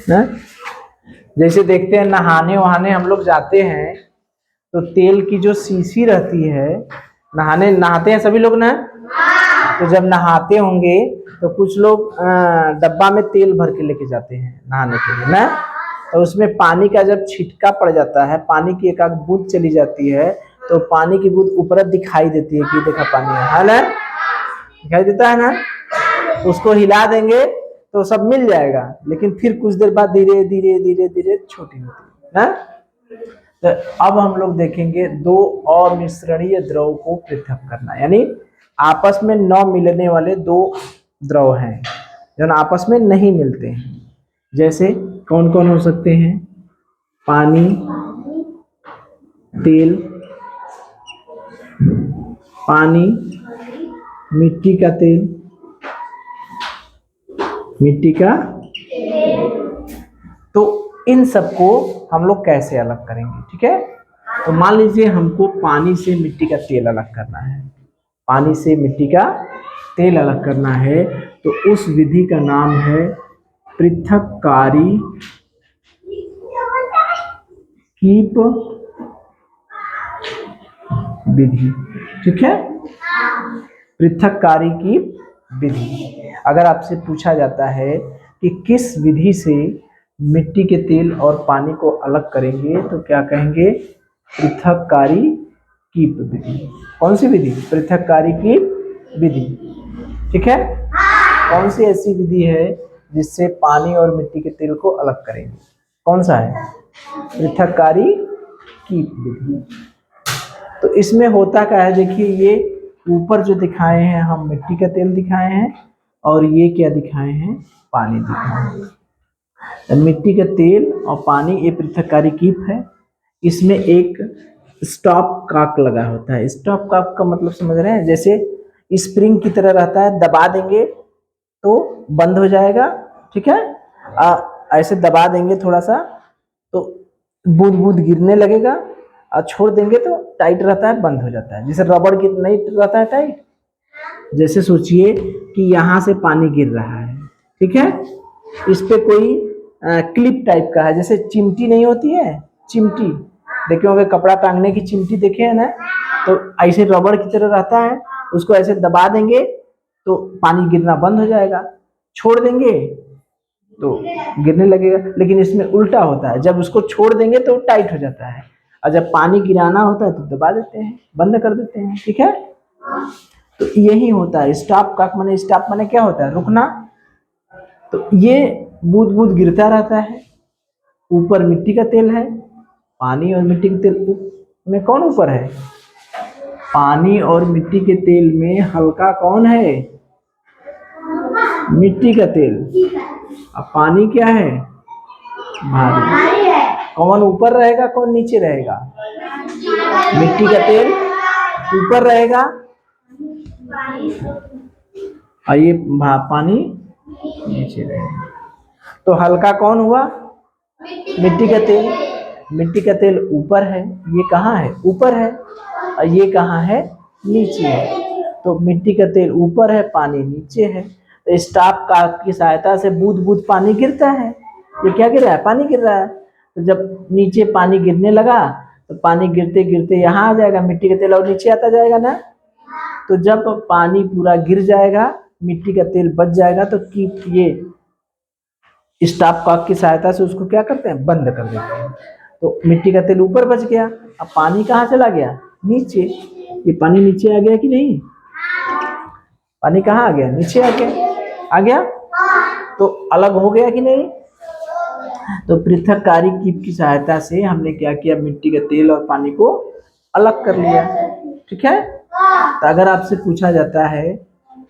ना? जैसे देखते हैं नहाने वहाने हम लोग जाते हैं तो तेल की जो शीशी रहती है, नहाते हैं सभी लोग ना, तो जब नहाते होंगे तो कुछ लोग डब्बा में तेल भर के लेके जाते हैं नहाने के लिए ना, तो उसमें पानी का जब छिटका पड़ जाता है, पानी की एक आध बूंद चली जाती है, तो पानी की बूंद ऊपर दिखाई देती है कि देखा पानी है ना, दिखाई देता है ना, उसको हिला देंगे तो सब मिल जाएगा, लेकिन फिर कुछ देर बाद धीरे धीरे धीरे धीरे छोटी होती है ना। तो अब हम लोग देखेंगे दो अमिश्रणीय द्रव को पृथक करना, यानी आपस में न मिलने वाले दो द्रव हैं जो आपस में नहीं मिलते हैं। जैसे कौन कौन हो सकते हैं? पानी, तेल, पानी, मिट्टी का तेल, मिट्टी का, तो इन सबको हम लोग कैसे अलग करेंगे? ठीक है, तो मान लीजिए हमको पानी से मिट्टी का तेल अलग करना है, पानी से मिट्टी का तेल अलग करना है, तो उस विधि का नाम है पृथक्कारी कीप विधि। ठीक है, पृथक्कारी की विधि। अगर आपसे पूछा जाता है कि किस विधि से मिट्टी के तेल और पानी को अलग करेंगे, तो क्या कहेंगे? पृथक्कारी कीप विधि। कौन सी विधि? पृथक्कारी की विधि। ठीक है, कौन सी ऐसी विधि है जिससे पानी और मिट्टी के तेल को अलग करेंगे? कौन सा है? पृथक्कारी कीप विधि। तो इसमें होता क्या है, देखिए ये ऊपर जो दिखाए हैं हम मिट्टी का तेल दिखाए हैं, और ये क्या दिखाए हैं? पानी दिखाए हैं। तो मिट्टी का तेल और पानी ये पृथक्कारी कीप है। इसमें एक स्टॉप कॉक लगा होता है। स्टॉप कॉक का मतलब समझ रहे हैं? जैसे स्प्रिंग की तरह रहता है, दबा देंगे तो बंद हो जाएगा। ठीक है, ऐसे दबा देंगे थोड़ा सा तो बूंद बूंद गिरने लगेगा, और छोड़ देंगे तो टाइट रहता है, बंद हो जाता है। जैसे रबड़ की नहीं रहता है टाइट, जैसे सोचिए कि यहाँ से पानी गिर रहा है, ठीक है, इस पे कोई क्लिप टाइप का है, जैसे चिमटी नहीं होती है, चिमटी देखे होंगे, कपड़ा टांगने की चिमटी देखे है ना, तो ऐसे रबड़ की तरह रहता है, उसको ऐसे दबा देंगे तो पानी गिरना बंद हो जाएगा, छोड़ देंगे तो गिरने लगेगा। लेकिन इसमें उल्टा होता है, जब उसको छोड़ देंगे तो टाइट हो जाता है, और जब पानी गिराना होता है तो दबा देते हैं, बंद कर देते हैं। ठीक है, तो यही होता है स्टॉप कॉक। माने स्टॉप माने क्या होता है? रुकना। तो ये बूंद बूंद गिरता रहता है, ऊपर मिट्टी का तेल है, पानी और मिट्टी के तेल में कौन ऊपर है? पानी और मिट्टी के तेल में हल्का कौन है? मिट्टी का तेल। अब पानी क्या है? भारी। कौन ऊपर रहेगा, कौन नीचे रहेगा? मिट्टी का तेल ऊपर रहेगा और ये पानी नीचे रहेगा। तो हल्का कौन हुआ? मिट्टी का तेल। मिट्टी का तेल ऊपर है, ये कहाँ है? ऊपर है, और ये कहाँ है? नीचे है। तो मिट्टी का तेल ऊपर है, पानी नीचे है। तो स्टॉप कॉक की सहायता से बूंद बूंद पानी गिरता है। ये क्या गिर रहा है? पानी गिर रहा है। तो जब नीचे पानी गिरने लगा तो पानी गिरते गिरते यहाँ आ जाएगा, मिट्टी का तेल और नीचे आता जाएगा ना। तो जब पानी पूरा गिर जाएगा, मिट्टी का तेल बच जाएगा, तो कीप ये स्टॉप कॉक की सहायता से उसको क्या करते हैं? बंद कर देते हैं। तो मिट्टी का तेल ऊपर बच गया, अब पानी कहाँ चला गया? नीचे। ये पानी नीचे आ गया कि नहीं? पानी कहाँ आ गया? नीचे आ गया। आ गया, तो अलग हो गया कि नहीं? तो पृथक्कारी कीप की सहायता से हमने क्या किया? मिट्टी के तेल और पानी को अलग कर लिया। ठीक है, तो अगर आपसे पूछा जाता है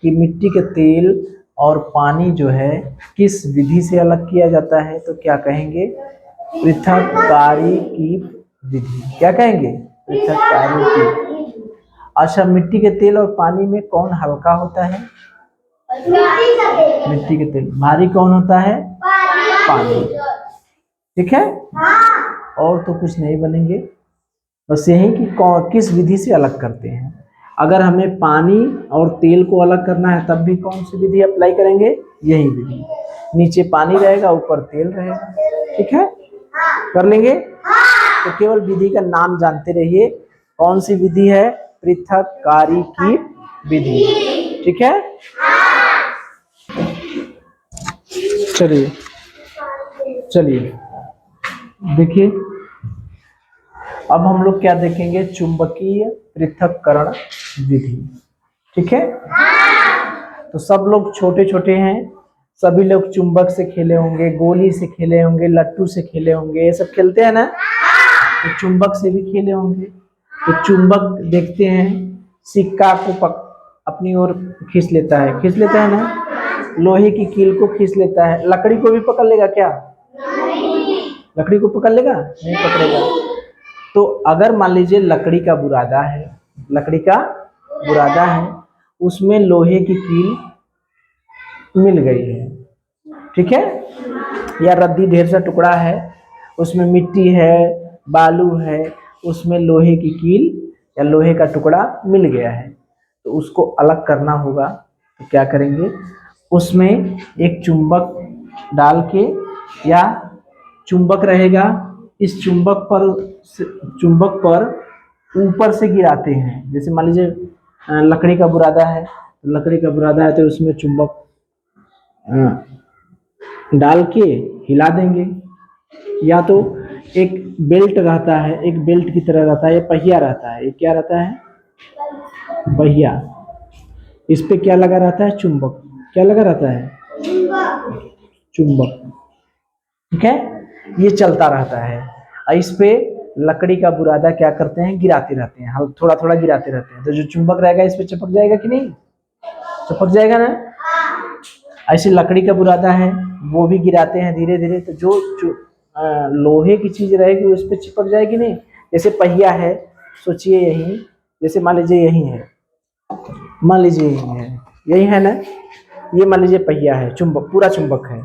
कि मिट्टी के तेल और पानी जो है किस विधि से अलग किया जाता है, तो क्या कहेंगे? पृथक्कारी कीप विधि। क्या कहेंगे? पृथक्कारी कीप। अच्छा, मिट्टी के तेल और पानी में कौन हल्का होता है? मिट्टी के तेल। भारी कौन होता है? पानी। ठीक है, और तो कुछ नहीं बनेंगे, बस यही कि किस विधि से अलग करते हैं। अगर हमें पानी और तेल को अलग करना है तब भी कौन सी विधि अप्लाई करेंगे? यही विधि। नीचे पानी रहेगा, ऊपर तेल रहेगा। ठीक है, कर लेंगे। तो केवल विधि का नाम जानते रहिए। कौन सी विधि है? पृथक्कारी की विधि। ठीक है, चलिए चलिए देखिए, अब हम लोग क्या देखेंगे? चुंबकीय पृथक्करण विधि। ठीक है, तो सब लोग छोटे छोटे हैं, सभी लोग चुंबक से खेले होंगे, गोली से खेले होंगे, लट्टू से खेले होंगे, ये सब खेलते हैं ना। तो चुंबक से भी खेले होंगे। तो चुंबक देखते हैं, सिक्का को अपनी ओर खींच लेता है ना, लोहे की कील को खींच लेता है। लकड़ी को भी पकड़ लेगा क्या? लकड़ी को पकड़ लेगा? नहीं पकड़ेगा। तो अगर मान लीजिए लकड़ी का बुरादा है, उसमें लोहे की कील मिल गई है, ठीक है, या रद्दी ढेर सा टुकड़ा है, उसमें मिट्टी है, बालू है, उसमें लोहे की कील या लोहे का टुकड़ा मिल गया है, तो उसको अलग करना होगा। तो क्या करेंगे? उसमें एक चुंबक डाल के, या चुंबक रहेगा, इस चुंबक पर ऊपर से गिराते हैं। जैसे मान लीजिए लकड़ी का बुरादा है, तो उसमें चुंबक डाल के हिला देंगे। या तो एक बेल्ट रहता है, एक बेल्ट की तरह रहता है, ये पहिया रहता है। ये क्या रहता है? पहिया। इस पे क्या लगा रहता है? चुंबक। क्या लगा रहता है? चुंबक। ठीक है, ये चलता रहता है। इस पे लकड़ी का बुरादा क्या करते हैं? गिराते रहते हैं, थोड़ा थोड़ा गिराते रहते हैं। तो जो चुंबक रहेगा इस पे चिपक जाएगा कि नहीं? चिपक जाएगा ना। ऐसे लकड़ी का बुरादा है, वो भी गिराते हैं धीरे धीरे, तो जो लोहे की चीज रहेगी उस पे चिपक जाएगी नहीं। जैसे पहिया है, सोचिए यही, जैसे मान लीजिए यही है, यही है ना, ये मान लीजिए पहिया है, चुंबक, पूरा चुंबक है।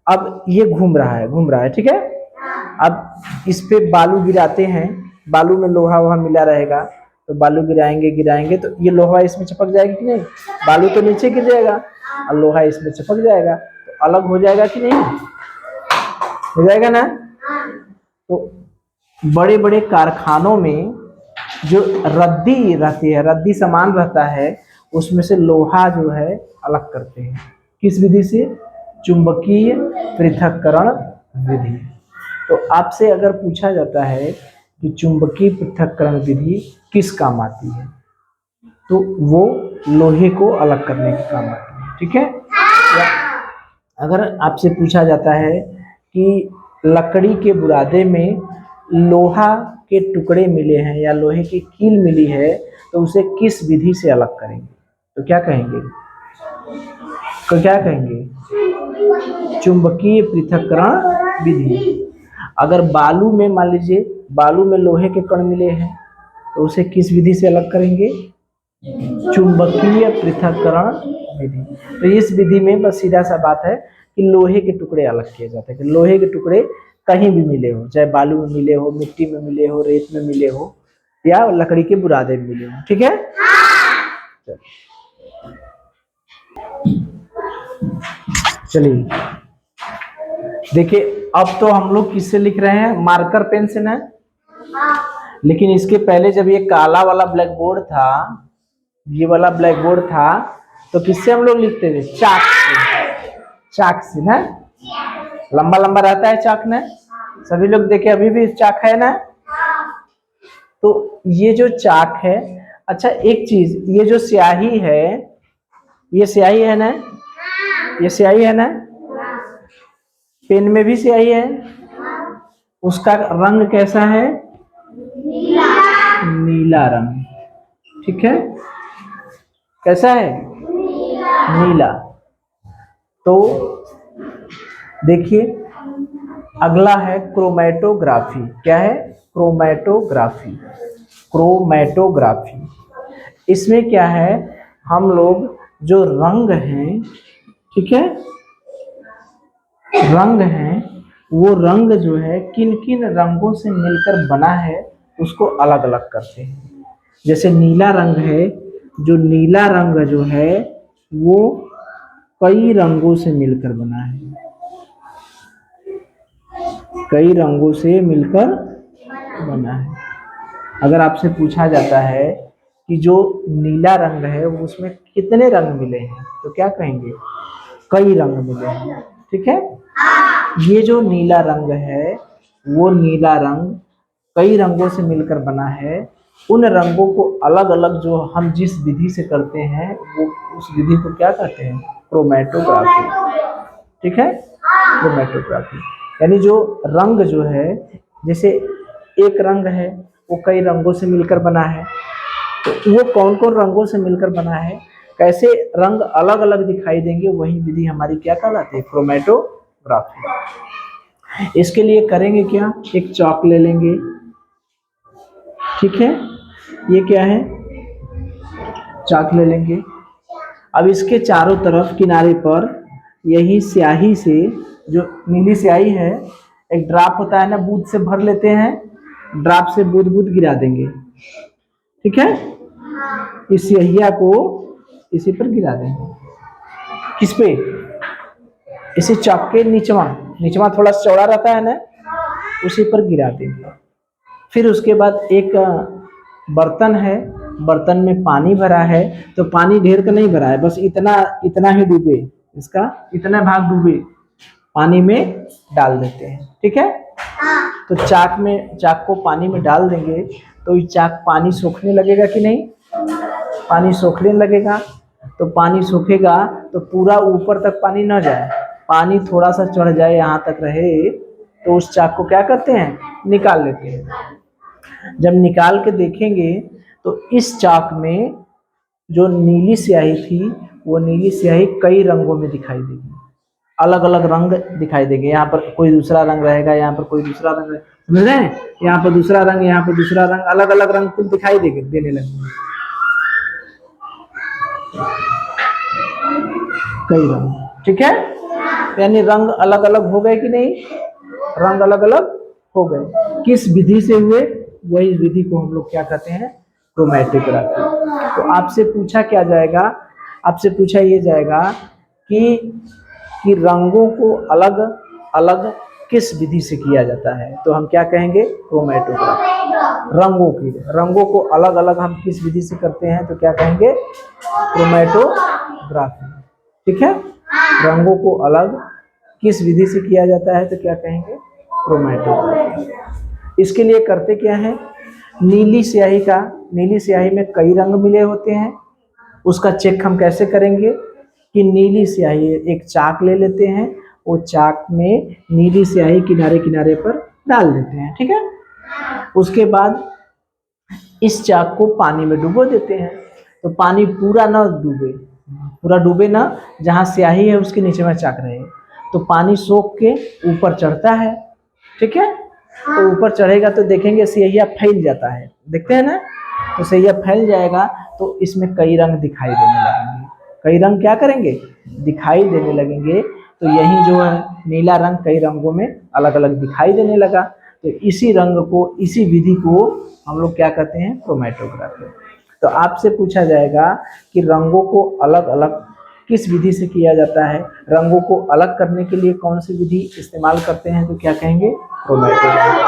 अब ये घूम रहा है, ठीक है। अब इस पे बालू गिराते हैं, बालू में लोहा वहा मिला रहेगा, तो बालू गिराएंगे तो ये लोहा इसमें चिपक जाएगा कि नहीं? बालू तो नीचे गिर जाएगा और लोहा इसमें चिपक जाएगा, तो अलग हो जाएगा कि नहीं? हो जाएगा ना। तो बड़े बड़े कारखानों में जो रद्दी रहती है, रद्दी सामान रहता है, उसमें से लोहा जो है अलग करते हैं। किस विधि से? चुंबकीय पृथक्करण विधि। तो आपसे अगर पूछा जाता है कि चुंबकीय पृथक्करण विधि किस काम आती है, तो वो लोहे को अलग करने के काम आती है। ठीक है, या अगर आपसे पूछा जाता है कि लकड़ी के बुरादे में लोहा के टुकड़े मिले हैं या लोहे की कील मिली है, तो उसे किस विधि से अलग करेंगे, तो क्या कहेंगे? चुंबकीय पृथक्करण विधि। अगर बालू में, मान लीजिए बालू में लोहे के कण मिले हैं, तो उसे किस विधि से अलग करेंगे? चुंबकीय पृथक्करण विधि। तो इस विधि में बस सीधा सा बात है कि लोहे के टुकड़े अलग किए जाते हैं, कि लोहे के टुकड़े कहीं भी मिले हो, चाहे बालू में मिले हो, मिट्टी में मिले हो, रेत में मिले हो, या लकड़ी के बुरादे में मिले हो। ठीक है, चलिए देखिए, अब तो हम लोग किससे लिख रहे हैं? मार्कर पेन से ना। लेकिन इसके पहले जब ये काला वाला ब्लैक बोर्ड था, ये वाला ब्लैक बोर्ड था, तो किससे हम लोग लिखते थे? चाक से ना। लंबा लंबा रहता है चाक ना, सभी लोग देखे, अभी भी चाक है ना। तो ये जो चाक है, अच्छा एक चीज, ये जो स्याही है, ये स्याही है ना, ये स्याही है ना, पेन में भी स्याही है, उसका रंग कैसा है? नीला रंग। ठीक है, कैसा है? नीला। तो देखिए, अगला है क्रोमैटोग्राफी। क्या है? क्रोमैटोग्राफी। इसमें क्या है, हम लोग जो रंग हैं, ठीक है, रंग हैं, वो रंग जो है किन किन रंगों से मिलकर बना है उसको अलग अलग करते हैं। जैसे नीला रंग है, जो नीला रंग जो है वो कई रंगों से मिलकर बना है, कई रंगों से मिलकर बना है। अगर आपसे पूछा जाता है कि जो नीला रंग है वो उसमें कितने रंग मिले हैं, तो क्या कहेंगे? कई रंग मिले हैं। ठीक है, ये जो नीला रंग है वो नीला रंग कई रंगों से मिलकर बना है। उन रंगों को अलग अलग जो हम जिस विधि से करते हैं वो उस विधि को क्या कहते हैं? क्रोमेटोग्राफी। ठीक है, क्रोमेटोग्राफी यानी जो रंग जो है, जैसे एक रंग है वो कई रंगों से मिलकर बना है, तो वो कौन कौन रंगों से मिलकर बना है, कैसे रंग अलग अलग दिखाई देंगे, वही विधि हमारी क्या कहलाती है? क्रोमेटोग्राफी। इसके लिए करेंगे क्या? एक चॉक ले लेंगे। ठीक है, ये क्या है? चाक ले लेंगे। अब इसके चारों तरफ किनारे पर यही स्याही से, जो नीली स्याही है, एक ड्राप होता है ना, बूंद से भर लेते हैं, ड्राप से बूंद बूंद गिरा देंगे। ठीक है, इस स्याहिया को इसी पर गिरा देंगे। किस पे? इसी चाक के निचवा, निचवा थोड़ा चौड़ा रहता है ना, उसी पर गिरा देंगे। फिर उसके बाद एक बर्तन है, बर्तन में पानी भरा है, तो पानी ढेर का नहीं भरा है, बस इतना इतना ही डूबे, इसका इतना भाग डूबे, पानी में डाल देते हैं। ठीक है, तो चाक को पानी में डाल देंगे तो ये चाक पानी सोखने लगेगा कि नहीं? पानी सोखने लगेगा। तो पानी सूखेगा तो पूरा ऊपर तक पानी न जाए, पानी थोड़ा सा चढ़ जाए, यहाँ तक रहे, तो उस चाक को क्या करते हैं? निकाल लेते हैं। जब निकाल के देखेंगे तो इस चाक में जो नीली स्याही थी वो नीली स्याही कई रंगों में दिखाई देगी, अलग अलग रंग दिखाई देंगे। यहाँ पर कोई दूसरा रंग रहेगा, यहाँ पर कोई दूसरा रंग, समझ रहे हैं? यहाँ पर दूसरा रंग, यहाँ पर दूसरा रंग, अलग अलग रंग कुछ दिखाई देने लगेंगे, कई रंग। ठीक है, यानी रंग अलग अलग हो गए कि नहीं? रंग अलग अलग हो गए। किस विधि से हुए? वही विधि को हम लोग क्या कहते हैं? क्रोमेटोग्राफी। तो आपसे पूछा क्या जाएगा? आपसे पूछा ये जाएगा कि रंगों को अलग अलग किस विधि से किया जाता है, तो हम क्या कहेंगे? क्रोमेटोग्राफी। रंगों को अलग अलग हम किस विधि से करते हैं, तो क्या कहेंगे? क्रोमेटोग्राफी। ठीक है, रंगों को अलग किस विधि से किया जाता है, तो क्या कहेंगे? क्रोमेटोग्राफी। इसके लिए करते क्या है? नीली स्याही में कई रंग मिले होते हैं, उसका चेक हम कैसे करेंगे कि नीली स्याही, एक चाक ले लेते हैं, वो चाक में नीली स्याही किनारे किनारे पर डाल देते हैं। ठीक है, उसके बाद इस चाक को पानी में डुबो देते हैं, तो पानी पूरा डूबे ना, जहाँ स्याही है उसके नीचे में चाक रहे, तो पानी सोख के ऊपर चढ़ता है। ठीक है, तो ऊपर चढ़ेगा तो देखेंगे स्याहिया फैल जाता है, देखते हैं ना, तो स्याहिया फैल जाएगा तो इसमें कई रंग दिखाई देने लगेंगे। कई रंग क्या करेंगे? दिखाई देने लगेंगे। तो यही जो है नीला रंग कई रंगों में अलग अलग दिखाई देने लगा, तो इसी रंग को, इसी विधि को हम लोग क्या कहते हैं? क्रोमेटोग्राफी। तो आपसे पूछा जाएगा कि रंगों को अलग अलग किस विधि से किया जाता है, रंगों को अलग करने के लिए कौन सी विधि इस्तेमाल करते हैं, तो क्या कहेंगे? क्रोमेटोग्राफी।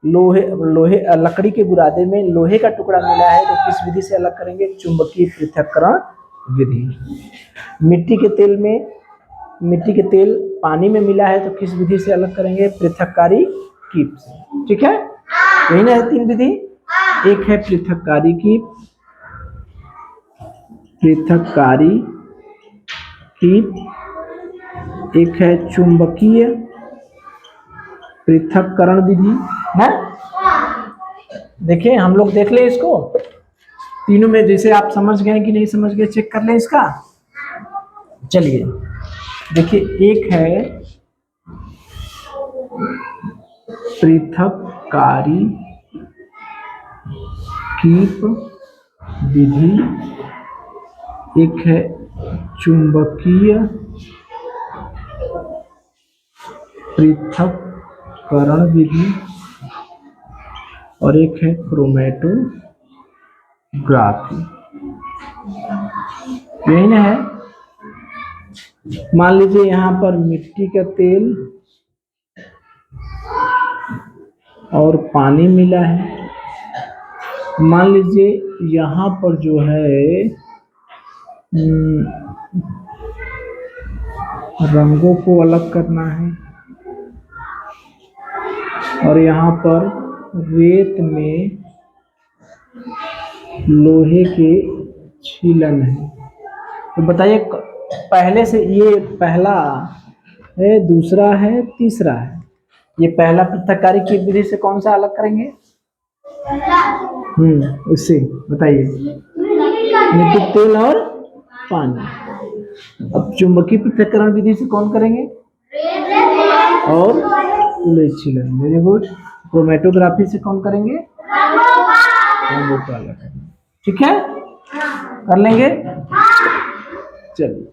लोहे लकड़ी के बुरादे में लोहे का टुकड़ा मिला है, तो किस विधि से अलग करेंगे? चुंबकीय पृथक्करण विधि। मिट्टी के तेल पानी में मिला है, तो किस विधि से अलग करेंगे? पृथक्कारी कीप से। ठीक है, यही ना है 3 विधि। एक है पृथक्कारी कीप, एक है चुंबकीय पृथक्करण विधि है। देखिए, हम लोग देख ले इसको, तीनों में जैसे आप समझ गए कि नहीं समझ गए, चेक कर लें इसका। चलिए देखिए, एक है पृथक्कारी कीप विधि, एक है चुंबकीय पृथक्करण विधि, और एक है क्रोमेटोग्राफी। यही ना है। मान लीजिए यहाँ पर मिट्टी का तेल और पानी मिला है। मान लीजिए यहाँ पर जो है रंगों को अलग करना है और यहाँ पर रेत में लोहे के छीलन है। तो बताइए पहले से ये पहला है, दूसरा है, तीसरा है। ये पहला पृथक्कारी की विधि से कौन सा अलग करेंगे? इससे बताइए। मिट्टी तेल और पानी। अब चुंबकीय पृथक्करण विधि से कौन करेंगे? और लोहे छीलन। Very good. क्रोमेटोग्राफी से कौन करेंगे? रंगों को अलग करेंगे। ठीक है, कर लेंगे। चलिए।